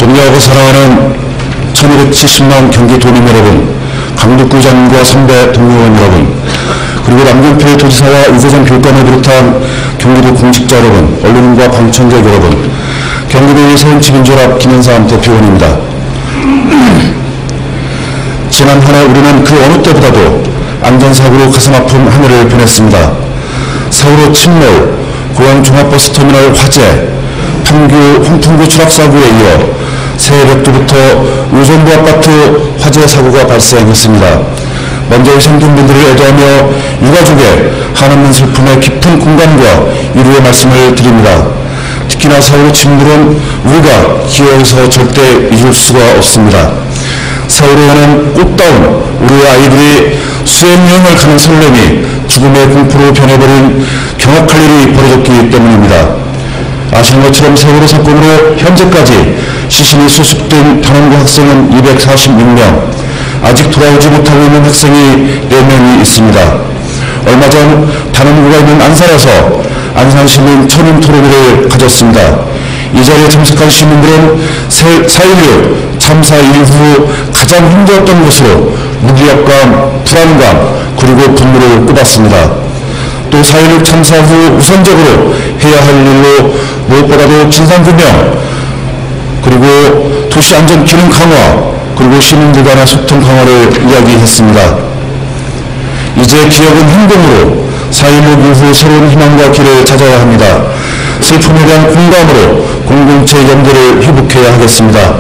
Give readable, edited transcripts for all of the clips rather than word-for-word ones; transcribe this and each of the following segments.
존경하고 사랑하는 1270만 경기도민 여러분, 강북구의장님과 선배 동료원 여러분, 그리고 남경필 도지사와 이재정 교육감을 비롯한 경기도 공직자 여러분, 언론인과 방청객 여러분, 경기도의 새정치민주연합 김현삼 대표원입니다. 지난 한 해 우리는 그 어느 때보다도 안전사고로 가슴 아픈 한 해를 보냈습니다. 세월호 침몰, 고양 종합버스터미널 화재, 판교 홍풍구 추락사고에 이어 새벽부터 의정부 아파트 화재 사고가 발생했습니다. 먼저 희생된 분들을 애도하며 유가족의 한없는 슬픔에 깊은 공감과 위로의 말씀을 드립니다. 특히나 세월호 침몰은 우리가 기억에서 절대 잊을 수가 없습니다. 세월호에는 꽃다운 우리 아이들이 수행여행을 가는 설렘이 죽음의 공포로 변해버린 경악할 일이 벌어졌기 때문입니다. 아시는 것처럼 세월호 사건으로 현재까지 시신이 수습된 단원고 학생은 246명, 아직 돌아오지 못하고 있는 학생이 4명이 있습니다. 얼마 전 단원고가 있는 안산에서 안산시민 천인 토론회를 가졌습니다. 이 자리에 참석한 시민들은 4.16 참사 이후 가장 힘들었던 것으로 무기력감, 불안감, 그리고 분노를 꼽았습니다. 또 4.16 참사 후 우선적으로 해야 할 일로 무엇보다도 진상규명, 그리고 도시안전 기능 강화, 그리고 시민들 간의 소통 강화를 이야기했습니다. 이제 기억은 행동으로 4.16 이후 새로운 희망과 길을 찾아야 합니다. 슬픔에 대한 공감으로 공동체 연대를 회복해야 하겠습니다.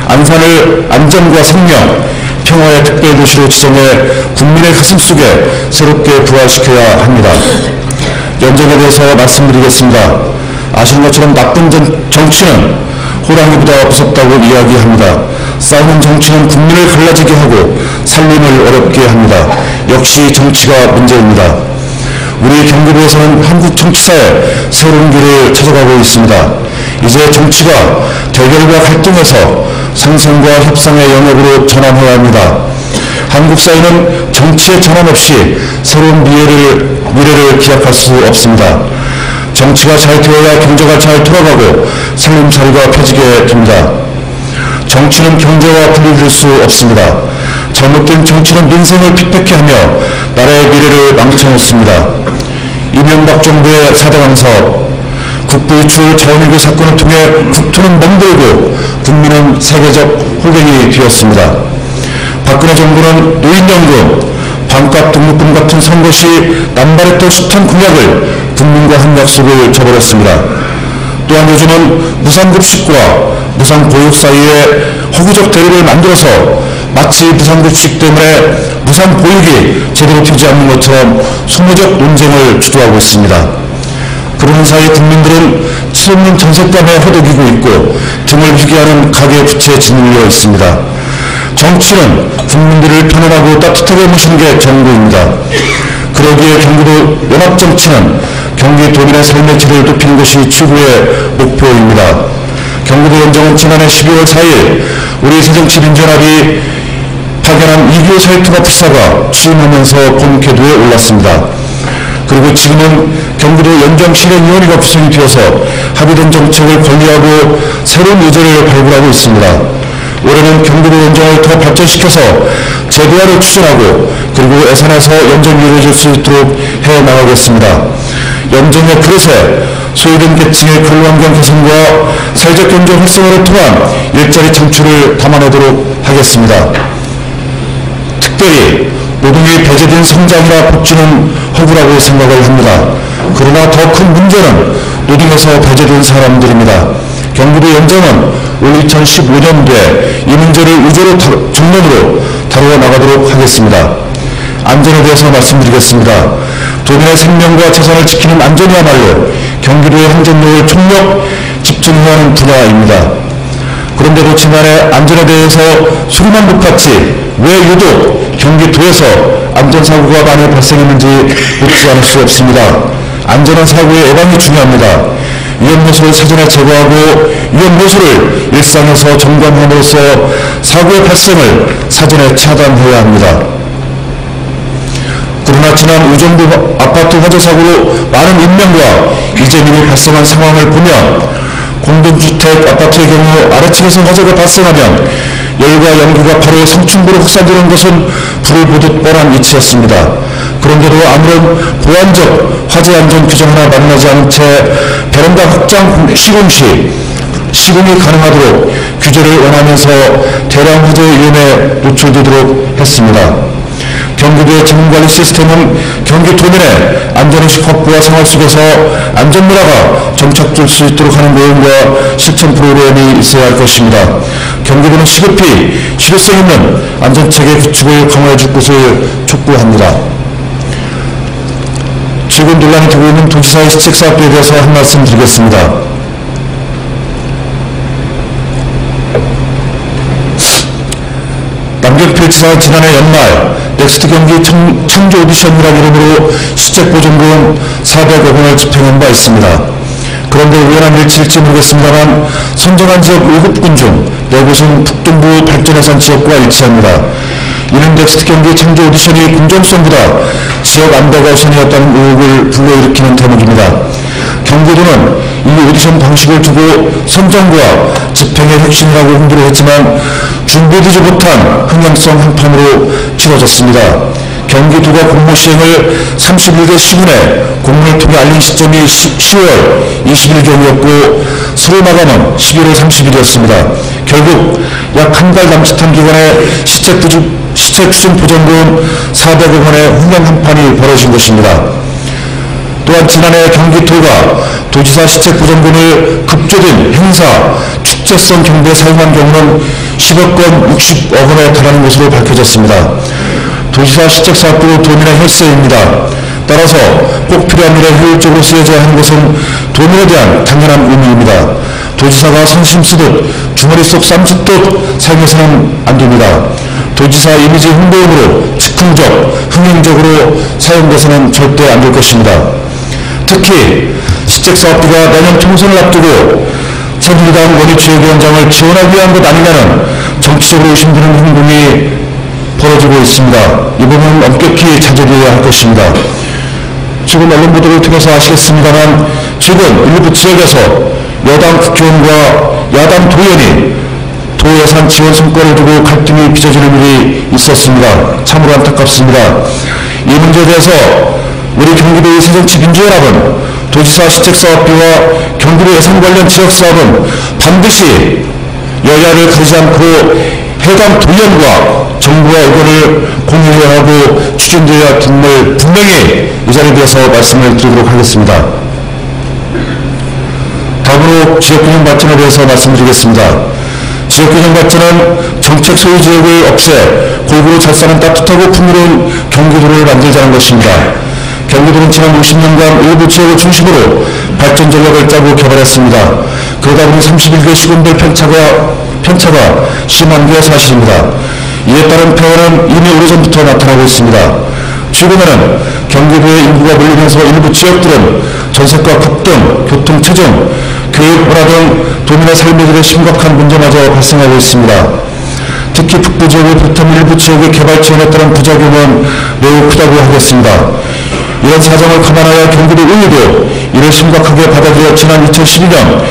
안산을 안전과 생명, 평화의 특별도시로 지정해 국민의 가슴속에 새롭게 부활시켜야 합니다. 연정에 대해서 말씀드리겠습니다. 아시는 것처럼 나쁜 정치는 호랑이보다 무섭다고 이야기합니다. 싸우는 정치는 국민을 갈라지게 하고 살림을 어렵게 합니다. 역시 정치가 문제입니다. 우리 경기도에서는 한국 정치사에 새로운 길을 찾아가고 있습니다. 이제 정치가 대결과 갈등에서 상생과 협상의 영역으로 전환해야 합니다. 한국 사회는 정치의 전환 없이 새로운 미래를 기약할 수 없습니다. 정치가 잘 되어야 경제가 잘 돌아가고 살림살이가 펴지게 됩니다. 정치는 경제와 분리될 수 없습니다. 잘못된 정치는 민생을 핍박해 하며 나라의 미래를 망쳐놓습니다. 이명박 정부의 4대강 사업, 국부유출 자원외교 사건을 통해 국토는 멍들고 국민은 세계적 호갱이 되었습니다. 박근혜 정부는 노인연금, 반값 등록금 같은 선거 시 남발했던 숱한 공약을 국민과 한 약속을 저버렸습니다. 또한 요즘은 무상급식과 무상보육 사이에 허구적 대립을 만들어서 마치 무상급식 때문에 무상보육이 제대로 되지 않는 것처럼 소모적 논쟁을 주도하고 있습니다. 그러는 사이 국민들은 치솟는 전셋감에 허덕이고 있고 등을 휘게하는 가계부채에 짓눌려 있습니다. 정치는 국민들을 편안하고 따뜻하게 모시는 게 전부입니다. 그러기에 경기도 연합정치는 경기도민의 삶의 질을 높이는 것이 최고의 목표입니다. 경기도연정은 지난해 12월 4일 우리 새정치민주연합이 파견한 이규호 사회통합부사가 취임하면서 본궤도에 올랐습니다. 그리고 지금은 경기도 연정실행위원회가 구성이 되어서 합의된 정책을 관리하고 새로운 의제를 발굴하고 있습니다. 올해는 경기도 연정을 더 발전시켜서 제도화를 추진하고 그리고 예산에서 연정이 이루어질 수 있도록 해나가겠습니다. 연정의 그릇에 소외된 계층의 근로환경 개선과 사회적 경제 활성화를 통한 일자리 창출을 담아내도록 하겠습니다. 특별히 노동이 배제된 성장이나 복지는 허구라고 생각을 합니다. 그러나 더 큰 문제는 노동에서 배제된 사람들입니다. 경기도 연정은 올 2015년도에 이 문제를 의제로 정면으로 다루어 나가도록 하겠습니다. 안전에 대해서 말씀드리겠습니다. 도민의 생명과 재산을 지키는 안전이야말로 경기도의 행정력을 총력 집중해야 하는 분야입니다. 그런데도 지난해 안전에 대해서 소리만 높았지 왜 유독 경기도에서 안전사고가 많이 발생했는지 묻지 않을 수 없습니다. 안전한 사고의 예방이 중요합니다. 위험 요소를 사전에 제거하고 위험 요소를 일상에서 점검함으로써 사고의 발생을 사전에 차단해야 합니다. 그러나 지난 의정부 아파트 화재 사고로 많은 인명과 이재민이 발생한 상황을 보면 공동주택 아파트의 경우 아래층에서 화재가 발생하면 열과 연기가 바로 성층부로 확산되는 것은 불을 보듯 뻔한 이치였습니다. 그런데도 아무런 보안적 화재 안전 규정 하나 만나지 않은 채 베란다 확장 시공 시 시공이 가능하도록 규제를 원하면서 대량 화재 위험에 노출되도록 했습니다. 경기도의 재난관리 시스템은 경기 도민의 안전의식 확보와 생활 속에서 안전문화가 정착될 수 있도록 하는 내용과 실천 프로그램이 있어야 할 것입니다. 경기도는 시급히 실효성 있는 안전체계 구축을 강화해 줄 것을 촉구합니다. 최근 논란이 되고 있는 도지사의 시책사업에 대해서 한 말씀 드리겠습니다. 남경필 지사가 지난해 연말 넥스트 경기 창조 오디션이라는 이름으로 시책보증금 400억 원을 집행한 바 있습니다. 그런데 우연한 일치일지 모르겠습니다만 선정한 지역 7군 중 4곳은 북동부 발전예산 지역과 일치합니다. 이는 넥스트 경기 창조 오디션이 공정성보다 지역 안배가 우선이었다는 의혹을 불러일으키는 대목입니다. 경기도는 이 오디션 방식을 두고 선정과 집행의 혁신이라고 홍보를 했지만 준비되지 못한 흥행성 한편으로 치러졌습니다. 경기도가 공모 시행을 31개 시군에 공문을 통해 알린 시점이 10월 20일 경이었고 서류 마감은 11월 30일이었습니다. 결국 약 한 달 남짓한 기간에 시책 추진 보전금 400억 원의 흥행 한판이 벌어진 것입니다. 또한 지난해 경기도가 도지사 시책보전금을 급조된 행사, 축제성 경비에 사용한 경우는 10억 건 60억 원에 달하는 것으로 밝혀졌습니다. 도지사 시책사업도 도민의 혈세입니다. 따라서 꼭 필요한 일에 효율적으로 쓰여져야 하는 것은 도민에 대한 당연한 의무입니다. 도지사가 선심 쓰듯 주머니 속 쌈 뜯듯 사용해서는 안 됩니다. 도지사 이미지 홍보용으로 즉흥적, 흥행적으로 사용돼서는 절대 안 될 것입니다. 특히 시책사업비가 내년 총선을 앞두고 새누리당 원희지역위원장을 지원하기 위한 것 아니냐는 정치적으로 의심되는 행동이 벌어지고 있습니다. 이 부분은 엄격히 자제되어야 할 것입니다. 지금 언론 보도를 통해서 아시겠습니다만 지금 일부 지역에서 여당 국회의원과 야당 도의원이 도예산 지원 성과를 두고 갈등이 빚어지는 일이 있었습니다. 참으로 안타깝습니다. 이 문제에 대해서 우리 경기도의 새정치민주연합은 도지사 시책사업비와 경기도 예산 관련 지역사업은 반드시 여야를 가리지 않고 해당 도의원과 정부와 의견을 공유해야 하고 추진되어야 할 점을 분명히 이 자리에 대해서 말씀을 드리도록 하겠습니다. 다음으로 지역균형 발전에 대해서 말씀드리겠습니다. 지역균형 발전은 정책 소유 지역을 없애 골고루 잘 사는 따뜻하고 풍요로운 경기도를 만들자는 것입니다. 경기도는 지난 50년간 일부 지역을 중심으로 발전 전략을 짜고 개발했습니다. 그러다 보니 31개 시군별 편차가 심한 게 사실입니다. 이에 따른 폐허는 이미 오래전부터 나타나고 있습니다. 최근에는 경기도의 인구가 몰리면서 일부 지역들은 전세가 급등, 교통 체증, 교육 불화 등 도민의 삶에 대해 심각한 문제마저 발생하고 있습니다. 특히 북부 지역을 비롯한 일부 지역의 개발 지원에 따른 부작용은 매우 크다고 하겠습니다. 이런 사정을 감안하여 경기도 의회도 이를 심각하게 받아들여 지난 2012년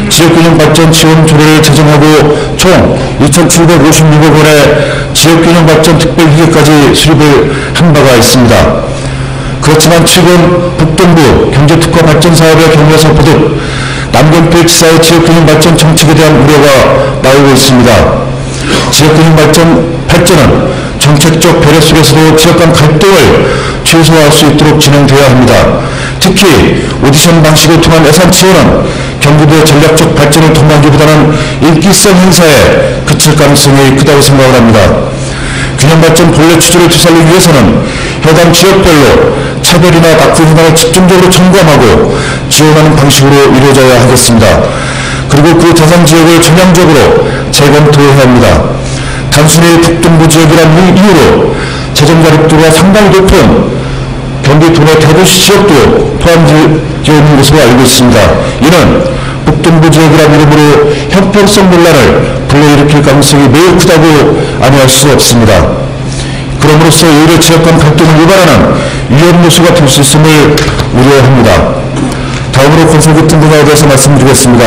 지역균형 발전 지원 조례를 제정하고 총 2,756억 원의 지역균형 발전 특별기획까지 수립을 한 바가 있습니다. 그렇지만 최근 북동부 경제특화 발전 사업의 경우에서 보듯 남경필 지사의 지역균형 발전 정책에 대한 우려가 나오고 있습니다. 지역균형 발전은 정책적 배려 속에서도 지역 간 갈등을 최소화할 수 있도록 진행되어야 합니다. 특히 오디션 방식을 통한 예산 지원은 경기도의 전략적 발전을 도모하기보다는 인기성 행사에 그칠 가능성이 크다고 생각을 합니다. 균형 발전 본래 추조를 되살리기 위해서는 해당 지역별로 차별이나 낙후 현황을 집중적으로 점검하고 지원하는 방식으로 이루어져야 하겠습니다. 그리고 그 대상 지역을 전향적으로 재검토해야 합니다. 단순히 북동부 지역이라는 이유로 재정 자립도가 상당히 높은 경기 도내 대도시 지역도 포함되어 있는 것으로 알고 있습니다. 이는 북동부 지역이라는 이름으로 형평성 논란을 불러일으킬 가능성이 매우 크다고 아니할 수 없습니다. 그럼으로써 오히려 지역 간 갈등을 유발하는 위험 요소가 될 수 있음을 우려합니다. 다음으로 건설급 등등에 대해서 말씀드리겠습니다.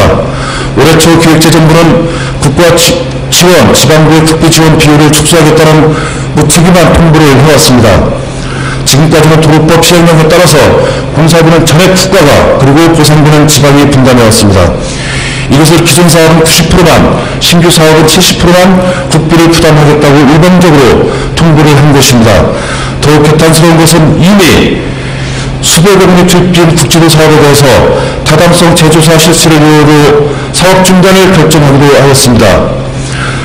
올해 초 기획재정부는 국가 지원, 지방부의 국비 지원 비율을 축소하겠다는 무책임한 통보를 해왔습니다. 지금까지는 도로법 시행령에 따라서 공사비는 전액 국가가 그리고 보상비는 지방이 분담해왔습니다. 이것을 기존 사업은 90%만, 신규 사업은 70%만 국비를 부담하겠다고 일방적으로 통보를 한 것입니다. 더욱 개탄스러운 것은 이미 수백억 원이 투입된 국지도 사업에 대해서 타당성 재조사 실시를 이유로 사업 중단을 결정하기도 하였습니다.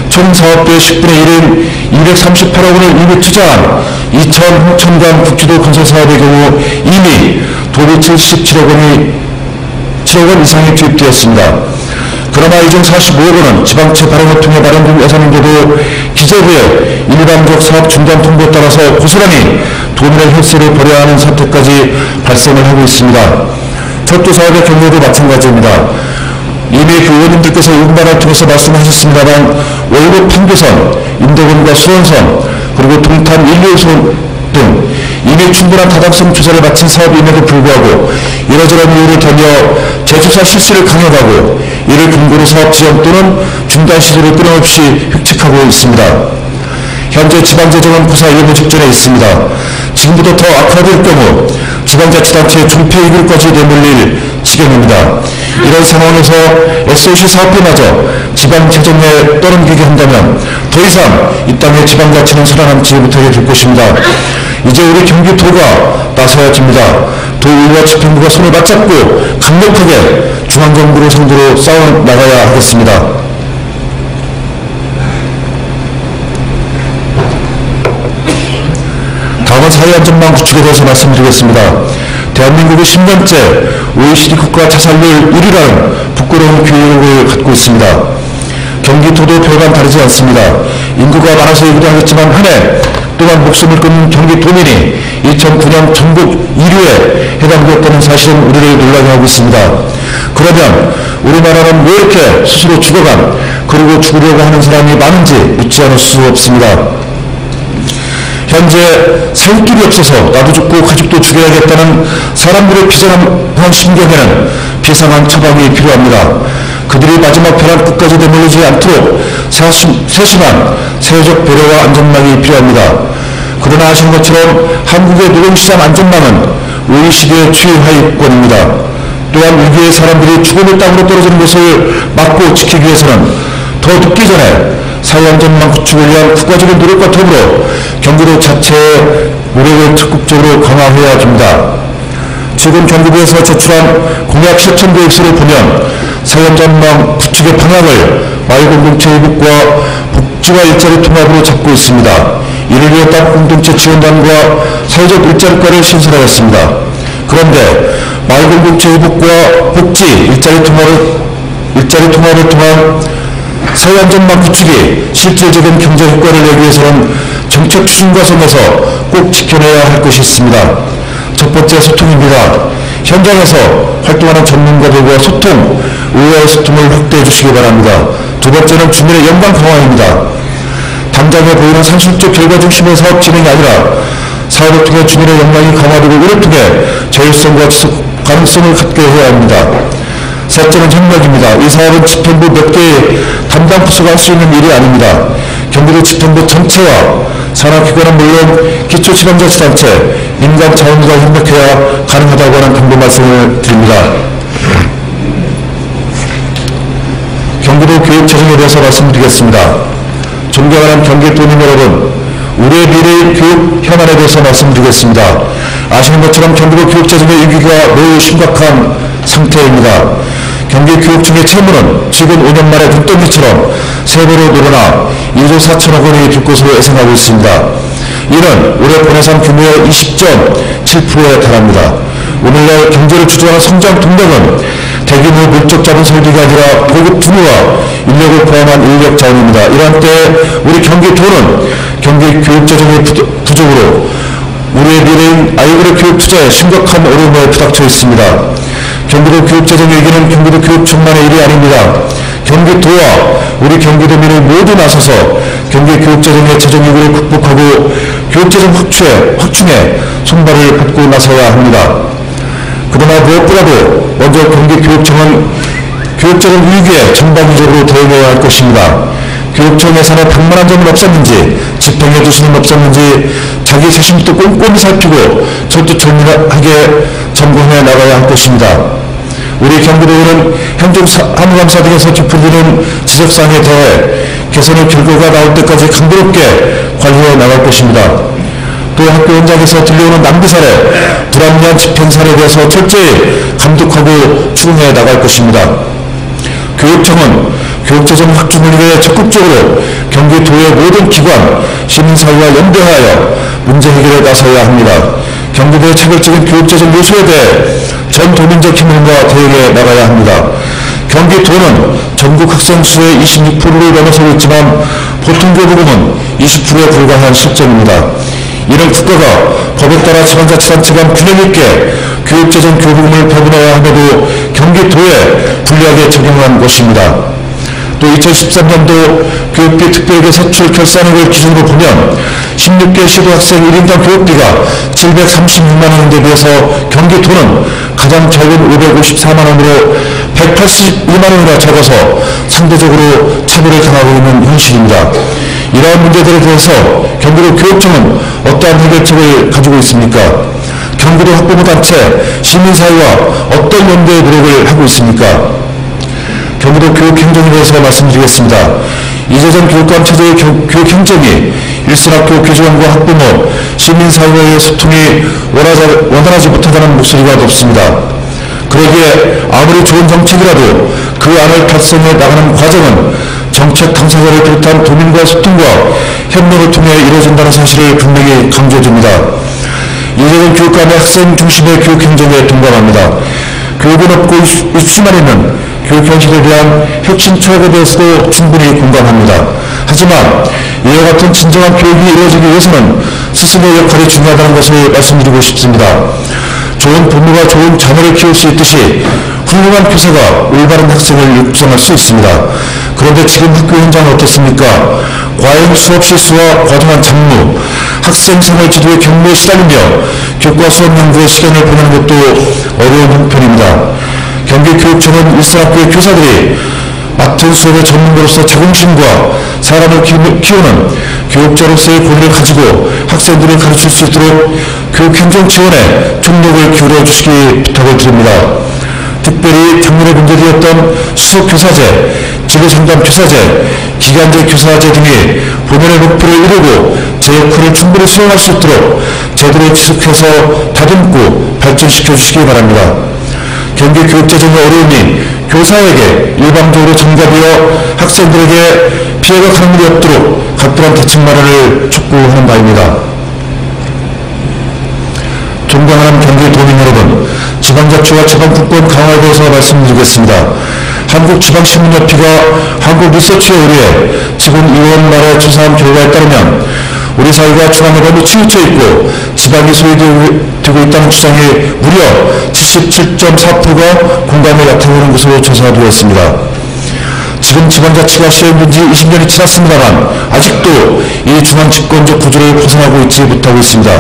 총 사업비의 10분의 1인 238억 원을 이미 투자한 이천 홍천간 국지도 건설 사업의 경우 이미 도비 77억 원 이상이 투입되었습니다. 그러나 이 중 45억 원은 지방채 발행을 통해 마련된 예산인데도 기재부의 일반적 사업 중단 통보에 따라서 고스란히 도민의 혈세를 벌여야 하는 사태까지 발생을 하고 있습니다. 철도 사업의 경우에도 마찬가지입니다. 이미 그 의원님들께서 의원단을 통해서 말씀하셨습니다만 월급 판교선, 인도군과 수원선, 그리고 동탄 1, 2호선 등 이미 충분한 타당성 조사를 마친 사업임에도 불구하고 이러저런 이유를 들며 재조사 실시를 강요하고 이를 근거로 사업 지연 또는 중단 시도를 끊임없이 획책하고 있습니다. 현재 지방재정은 구사 일부 직전에 있습니다. 지금부터 더 악화될 경우 지방자치단체의 존폐이익까지 내몰릴 지경입니다. 이런 상황에서 SOC 사업비마저 지방재정에 떠넘기게 한다면 더 이상 이 땅의 지방자치는 살아남지 못하게 될 것입니다. 이제 우리 경기도가 나서야 됩니다. 도의회와 집행부가 손을 맞잡고 강력하게 중앙정부를 상대로 싸워나가야 하겠습니다. 다음은 사회안전망 구축에 대해서 말씀드리겠습니다. 대한민국이 10년째 OECD 국가 자살률 1위라는 부끄러운 기록을 갖고 있습니다. 경기도도 별반 다르지 않습니다. 인구가 많아서이기도 하겠지만 한 해 또한 목숨을 끊는 경기도민이 2009년 전국 1위에 해당되었다는 사실은 우리를 놀라게 하고 있습니다. 그러면 우리나라는 왜 이렇게 스스로 죽어간 그리고 죽으려고 하는 사람이 많은지 묻지 않을 수 없습니다. 현재 살 길이 없어서 나도 죽고 가족도 죽여야겠다는 사람들의 비상한 심경에는 비상한 처방이 필요합니다. 그들이 마지막 벼랑 끝까지 내몰리지 않도록 세심한 사회적 배려와 안전망이 필요합니다. 그러나 아시는 것처럼 한국의 노동시장 안전망은 OECD의 최하위권입니다. 또한 위기의 사람들이 죽음의 땅으로 떨어지는 것을 막고 지키기 위해서는 더 늦기 전에 사회안전망 구축을 위한 국가적인 노력과 더불어 경기도 자체의 노력을 적극적으로 강화해야 됩니다. 최근 경기도에서 제출한 공약 실천 계획서를 보면 사회안전망 구축의 방향을 마을공동체 회복과 복지와 일자리 통합으로 잡고 있습니다. 이를 위해 땅 공동체 지원단과 사회적 일자리과를 신설하였습니다. 그런데 마을공동체 회복과 복지, 일자리 통합을 통한 사회안전망 구축이 실질적인 경제 효과를 내기 위해서는 정책 추진 과정에서 꼭 지켜내야 할 것이 있습니다. 첫 번째, 소통입니다. 현장에서 활동하는 전문가들과 소통, 의회의 소통을 확대해 주시기 바랍니다. 두 번째는 주민의 연관 강화입니다. 당장에 보이는 산술적 결과 중심의 사업 진행이 아니라 사업을 통해 주민의 역량이 강화되고 이를 통해 자율성과 지속 가능성을 갖게 해야 합니다. 셋째는 협력입니다. 이 사업은 집행부 몇 개의 담당 부서가 할 수 있는 일이 아닙니다. 경기도 집행부 전체와 산하기관은 물론 기초지방자치단체, 민간 자원과 협력해야 가능하다고 하는 경고 말씀을 드립니다. 경기도 교육재정에 대해서 말씀드리겠습니다. 존경하는 경기도민 여러분, 우리의 미래의 교육 현안에 대해서 말씀드리겠습니다. 아시는 것처럼 경기도 교육재정의 위기가 매우 심각한 상태입니다. 경기 교육청의 채무는 최근 5년 만에 눈덩이처럼 3배로 늘어나 2조 4천억 원이 될 것으로 예상하고 있습니다. 이는 올해 본예산 규모의 20.7%에 달합니다. 오늘날 경제를 주도하는 성장 동력은 대규모 물적 자본 설비가 아니라 고급 부모와 인력을 포함한 인력 자원입니다. 이러한 때에 우리 경기도는 경기 교육재정의 부족으로 우리의 미래인 아이들의 교육 투자에 심각한 어려움에 부닥쳐 있습니다. 경기도 교육재정 위기는 경기도 교육청만의 일이 아닙니다. 경기도와 우리 경기도민이 모두 나서서 경기 교육재정의 재정 위기를 극복하고 교육재정 확충에 손발을 뻗고 나서야 합니다. 그러나 무엇보다도 먼저 경기교육청은 교육재정 위기에 전방위적으로 대응해야 할 것입니다. 교육청 예산에 방만한 점은 없었는지, 집행해 주시는 없었는지 자기 자신부터 꼼꼼히 살피고 철두철미하게 점검해 나가야 할 것입니다. 우리 경기도는 행정사무감사 등에서 짚어지는 지적사항에 대해 개선의 결과가 나올 때까지 강도롭게 관리해 나갈 것입니다. 또 학교 현장에서 들려오는 낭비 사례, 불합리한 집행 사례에 대해서 철저히 감독하고 추궁해 나갈 것입니다. 교육청은 교육재정 확충을 위해 적극적으로 경기도의 모든 기관, 시민사회와 연대하여 문제 해결에 나서야 합니다. 경기도의 차별적인 교육재정 요소에 대해 전 도민적 힘과 대응해 나가야 합니다. 경기도는 전국 학생 수의 26%를 넘어서고 있지만 보통교부금은 20%에 불과한 실정입니다. 이는 국가가 법에 따라 지방자치단체 간 균형 있게 교육재정 교부금을 배분해야 함에도 경기도에 불리하게 적용한 것입니다. 또 2013년도 교육비 특별계 세출 결산액을 기준으로 보면 16개 시도학생 1인당 교육비가 736만 원에 대비해서 경기도는 가장 적은 554만 원으로 182만 원이나 적어서 상대적으로 차별을 당하고 있는 현실입니다. 이러한 문제들에 대해서 경기도 교육청은 어떠한 해결책을 가지고 있습니까? 경기도 학부모단체, 시민사회와 어떤 연대의 노력을 하고 있습니까? 경기도 교육행정에 대해서 말씀드리겠습니다. 이재정 교육감 체제의 교육행정이 일선학교 교직원과 학부모, 시민사회와의 소통이 원활하지 못하다는 목소리가 높습니다. 그러기에 아무리 좋은 정책이라도 그 안을 달성해 나가는 과정은 정책 당사자를 비롯한 도민과 소통과 협력을 통해 이루어진다는 사실을 분명히 강조해줍니다. 이재정 교육감의 학생 중심의 교육행정에 동감합니다. 교육은 없고 입시만 있는 교육 현실에 대한 혁신 철학에 대해서도 충분히 공감합니다. 하지만 이와 같은 진정한 교육이 이루어지기 위해서는 스승의 역할이 중요하다는 것을 말씀드리고 싶습니다. 좋은 부모가 좋은 자녀를 키울 수 있듯이 훌륭한 교사가 올바른 학생을 육성할 수 있습니다. 그런데 지금 학교 현장은 어떻습니까? 과잉 수업 실수와 과도한 잡무, 학생 생활 지도의 경로에 시달리며 교과 수업 연구에 시간을 보내는 것도 어려운 형편입니다. 경기교육청은 일선학교의 교사들이 맡은 수업의 전문가로서 자긍심과 사람을 키우는 교육자로서의 권위를 가지고 학생들을 가르칠 수 있도록 교육행정 지원에 총력을 기울여 주시기 부탁을 드립니다. 특별히 작년에 문제되었던 수석교사제, 진로상담교사제, 기간제 교사제 등이 본연의 목표를 이루고 제 역할을 충분히 수행할 수 있도록 제대로 지속해서 다듬고 발전시켜 주시기 바랍니다. 경기교육재정의 어려움이 교사에게 일방적으로 전가되어 학생들에게 피해가 가는 일이 없도록 각별한 대책 마련을 촉구하는 바입니다. 존경하는 경기도민 여러분, 지방자치와 지방국권 강화에 대해서 말씀드리겠습니다. 한국지방신문협회가 한국리서치에 의뢰해 지금 2월 말에 조사한 결과에 따르면 우리 사회가 중앙에 너무 치우쳐 있고 지방이 소외되고 있다는 주장이 무려 77.4%가 공감을 나타내는 것으로 조사되었습니다. 지금 지방자치가 시행된 지 20년이 지났습니다만 아직도 이 중앙집권적 구조를 벗어나고 있지 못하고 있습니다.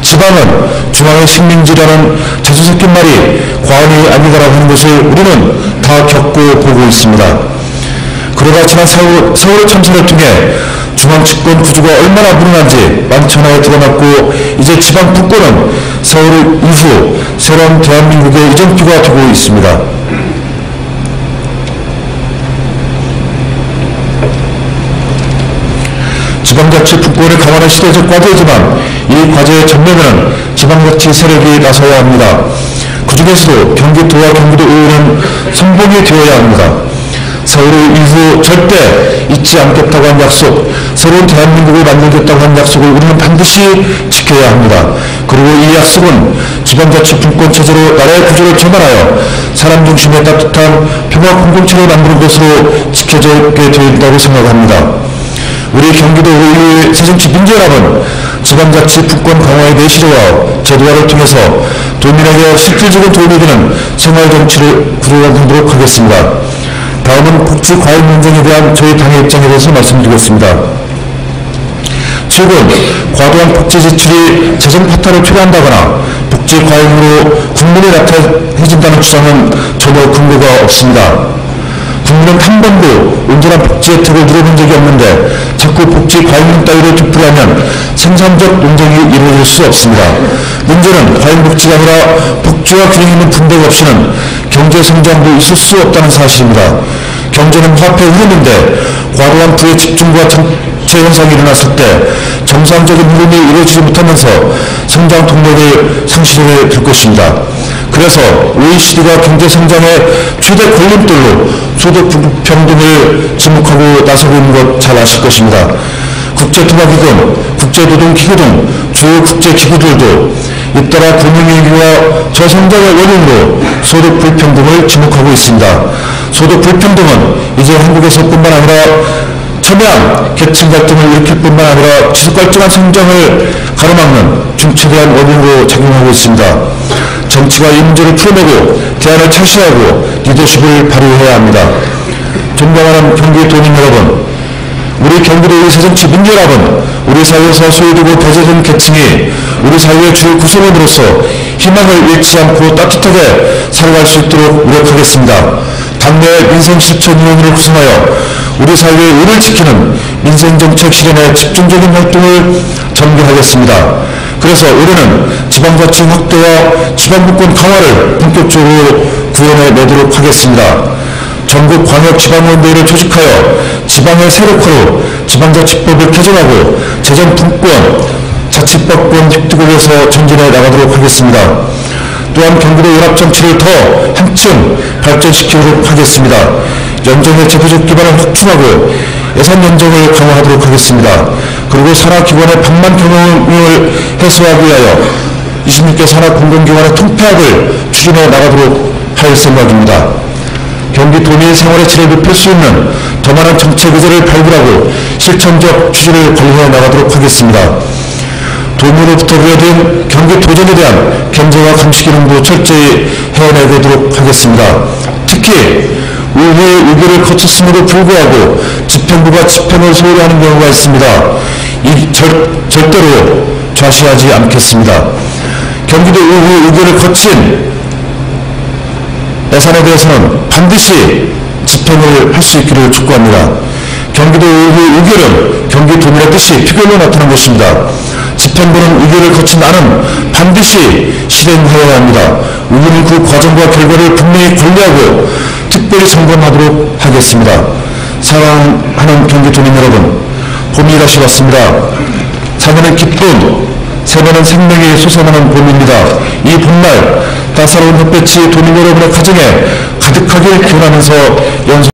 지방은 중앙의 식민지라는 자주 섞인 말이 과언이 아니다라고 하는 것을 우리는 다 겪고 보고 있습니다. 그러다 지난 4월 참사를 통해 중앙집권 구조가 얼마나 무능한지 만천하에 드러났고 이제 지방 분권은 서울 이후 새로운 대한민국의 이정표가 되고 있습니다. 지방자치 분권을 강화하는 시대적 과제이지만 이 과제의 전면에는 지방자치 세력이 나서야 합니다. 그중에서도 경기도와 경기도의회는 선봉이 되어야 합니다. 서울을 이후 절대 잊지 않겠다고 한 약속, 새로운 대한민국을 만들겠다고 한 약속을 우리는 반드시 지켜야 합니다. 그리고 이 약속은 지방자치 분권체제로 나라의 구조를 전환하여 사람 중심의 따뜻한 평화 공동체를 만드는 것으로 지켜지게 된다고 생각합니다. 우리 경기도의회 새정치민주연합은 지방자치 분권 강화의 내실화 제도화를 통해서 도민에게 실질적인 도움이 되는 생활정치를 구현하도록 하겠습니다. 다음은 복지과잉 논쟁에 대한 저희 당의 입장에 대해서 말씀드리겠습니다. 최근 과도한 복지 지출이 재정 파탄을 초래한다거나 복지 과잉으로 국민이 나태해진다는 주장은 전혀 근거가 없습니다. 국민은 한 번도 온전한 복지 혜택을 누려본 적이 없는데 자꾸 복지 과잉 따위로 뒷풀이하면 생산적 논쟁이 이루어질 수 없습니다. 문제는 과잉 복지가 아니라 복지와 균형 있는 분배가 없이는 경제 성장도 있을 수 없다는 사실입니다. 경제는 화폐의 흐름인데 과도한 부의 집중과 정체 현상이 일어났을 때 정상적인 흐름이 이루어지지 못하면서 성장 동력을 상실하게 될 것입니다. 그래서 OECD가 경제 성장의 최대 걸림돌로 소득 불평등을 지목하고 나서고 있는 것 잘 아실 것입니다. 국제통화기금, 국제노동기구 등 주요 국제기구들도 잇따라 금융위기와 저성장의 원인으로 소득 불평등을 지목하고 있습니다. 소득 불평등은 이제 한국에서뿐만 아니라 첨예한 계층 갈등을 일으킬 뿐만 아니라 지속갈등한 성장을 가로막는 중차대한 원인으로 작용하고 있습니다. 정치가 이 문제를 풀어내고 대안을 창시하고 리더십을 발휘해야 합니다. 존경하는 경기도민 여러분, 우리 경기도의 새정치 민주연합은 우리 사회에서 소외되고 배제된 계층이 우리 사회의 주요 구성원으로서 희망을 잃지 않고 따뜻하게 살아갈 수 있도록 노력하겠습니다. 당내 민생실천위원회를 구성하여 우리 사회의 의를 지키는 민생정책 실현에 집중적인 활동을 전개하겠습니다. 그래서 올해는 지방자치 확대와 지방분권 강화를 본격적으로 구현해 내도록 하겠습니다. 전국 광역지방원대회를 조직하여 지방의 세력화로 지방자치법을 개정하고 재정분권, 자치법권 획득을 위해서 전진해 나가도록 하겠습니다. 또한 경기도 연합정치를 더 한층 발전시키도록 하겠습니다. 연정의 제도적 기반을 확충하고 예산 연정을 강화하도록 하겠습니다. 그리고 산하기관의 방만 경영을 해소하기 위하여 26개 산하공공기관의 통폐합을 추진해 나가도록 할 생각입니다. 경기도민의 생활의 질을 높일 수 있는 더 많은 정책 의제를 발굴하고 실천적 추진을 관리해 나가도록 하겠습니다. 도민으로부터 우려된 경기도정에 대한 견제와 감시 기능도 철저히 해내도록 하겠습니다. 특히 의회의 의결을 거쳤음에도 불구하고 집행부가 집행을 소홀히 하는 경우가 있습니다. 이 절대로 좌시하지 않겠습니다. 경기도 의회 의결을 거친 예산에 대해서는 반드시 집행을 할 수 있기를 촉구합니다. 경기도 의회 의결은 경기도민의 뜻이 표결로 나타난 것입니다. 집행부는 의결을 거친 안은 반드시 실행하여야 합니다. 우리는 그 과정과 결과를 분명히 관리하고 특별히 점검하도록 하겠습니다. 사랑하는 경기도민 여러분, 봄이 다시 왔습니다. 사면은 기쁨, 세면은 생명이 솟아나는 봄입니다. 이 봄날 따사로운 햇볕이 도민 여러분의 가정에 가득하게 기원하면서 연속